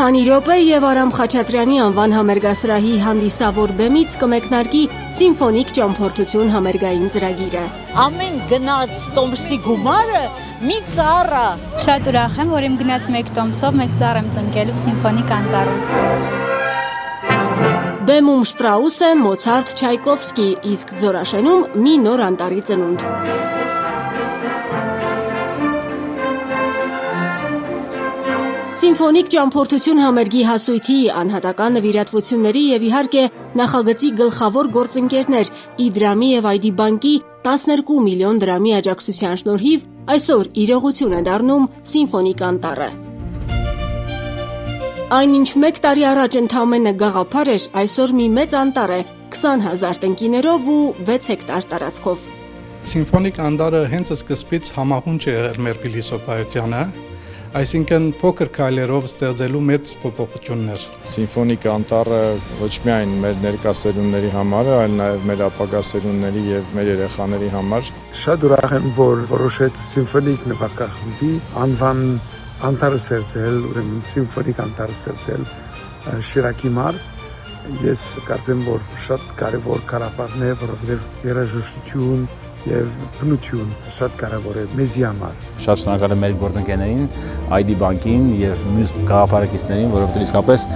Մի քանի րոպե եւ Արամ Խաչատրյանի անվան համերգասրահի հանդիսավոր բեմից կմեկնարկի Սիմֆոնիկ ճամփորդություն համերգային ծրագիրը։ Ամեն գնաց տոմսի գումարը մի ծառա։ Շատ ուրախ եմ, որ իմ գնաց մեկ տոմսով մեկ ծառ եմ տնկելու Սիմֆոնիկ անտառում։ Բեմում Շտրաուսը, Մոցարտ, Չայկովսկի, իսկ Ձորաշենում մի նոր անտառի ծնունդ։ Սիմֆոնիկ ճամփորդություն համերգի հասույթի, անհատական նվիրատվությունների եւ իհարկե նախագծի գլխավոր գործընկերներ Իդրամի եւ ID բանկի 12 միլիոն դրամի աջակցության շնորհիվ այսօր իրողություն է դառնում Սիմֆոնիկ անտառը։ Այնինչ մեկ տարի առաջ ընդամենը գաղափար էր, այսօր մի մեծ անտառ է 20,000 տնկիներով ու 6 հեկտար տարածքով։ Սիմֆոնիկ անտառը հենց սկզբից համահունչ է եղել մեր փիլիսոփայությանը, այսինքն փոքր քայլերով ստեղծելու մեծ փոփոխություններ։ Սիմֆոնիկ անտառը ոչ միայն մեր ներկա սերունդների համար, այլ նաև մեր ապագա սերունդների եւ մեր երեխաների համար։ Շատ ուրախ եմ, որ որոշեց Սիմֆոնիկ նվագախմբի անվան անտառը ստեղծել, ուրեմն Սիմֆոնիկ անտառը ստեղծել Շիրակի մարզ։ Ես կարծեմ, որ շատ կարևոր կարապարն է, որովհետև երաժշտություն եւ բնություն շատ կարևոր է մեզի համար։ Շատ շնորհակալ եմ մեր գործընկերներին, ID բանկին եւ մյուս գաղափարակիցներին, որովհետեւ իսկապես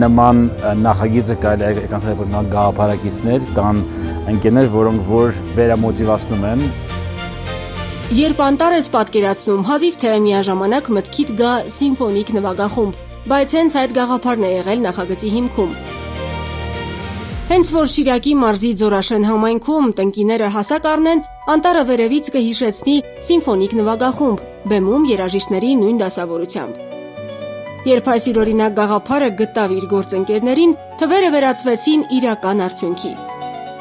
նման նախագիծը կարելի է կանցնել որոնք գաղափարակիցներ կան ընկերներ, որոնք որ վերամոտիվացնում են։ Երբ անտառ ես պատկերացնում, հազիվ թե միաժամանակ մտքիդ գա Սիմֆոնիկ նվագախումբ, բայց հենց այդ գաղափարն է եղել նախագծի հիմքում։ Հենց որ Շիրակի մարզի Ձորաշեն համայնքում տնկիները հասակ առնեն, անտառը վերևից կհիշեցնի Սիմֆոնիկ նվագախումբ, բեմում երաժիշտների նույն դասավորությամբ։ Երբ այս յուրօրինակ գաղափարը գտավ իր գործընկերներին, թվերը վերածվեցին իրական արդյունքի։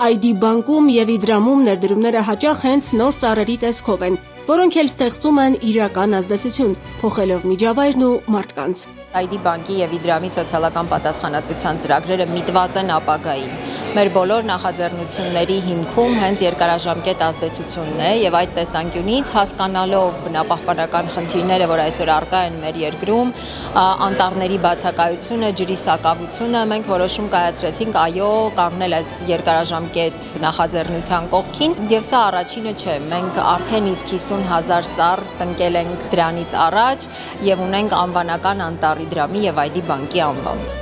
ID բանկում եւ Իդրամում ներդրումները հաճախ հենց նոր ծառերի տեսքով են, որոնք էլ ստեղծում են իրական ազդեցություն, փոխելով միջավայրն ու մարդկանց։ ID բանկի եւ Իդրամի սոցիալական պատասխանատվության ծրագրերը միտված են ապագային։ Մեր բոլոր նախաձեռնությունների հիմքում հենց երկարաժամկետ ազդեցությունն է եւ այդ տեսանկյունից հասկանալով բնապահպանական խնդիրները, որ այսօր առկա են մեր երկրում, անտառների բացակայությունը, ջրի սակավությունը, մենք որոշում կայացրեցինք այո կանգնել այս երկարաժամկետ նախաձեռնության կողքին եւ սա առաջինը չէ։ Մենք արդեն իսկ 50,000 ծառ տնկել ենք դրանից առաջ եւ ունենք անվանական անտառ Իդրամի եւ ID բանկի անվամբ։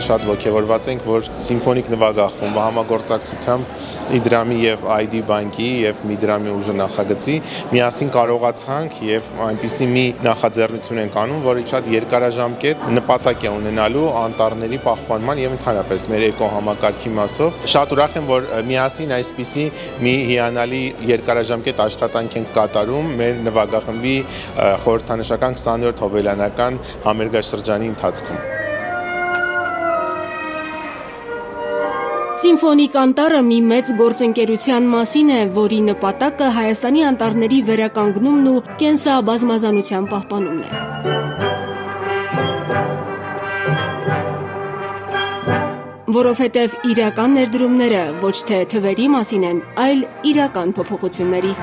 Շատ ոգևորված ենք, որ Սիմֆոնիկ նվագախումբը համագործակցությամբ Իդրամի եւ ID բանկի եւ Իդրամի ուժը նախագծի միասին կարողացանք եւ այնպիսի մի նախաձեռնություն ենք անում, որը շատ երկարաժամկետ նպատակ է ունենալու անտառների պահպանման եւ ընդհանրապես մեր էկոհամակարգի մասով։ Շատ ուրախ եմ, որ միասին այսպիսի մի հիանալի երկարաժամկետ աշխատանք ենք կատարում մեր նվագախմբի խորհրդանշական 27 հոբելյանական համերգաշրջանի ընթացքում։ Սիմֆոնիկ անտառը մի մեծ գործընկերության մասին է, որի նպատակը Հայաստանի անտառների վերականգնումն ու կենսաբազմազանության պահպանումն է։ Որովհետև իրական ներդրումները ոչ թե թվերի մասին են, այլ իրական փոփոխությունների։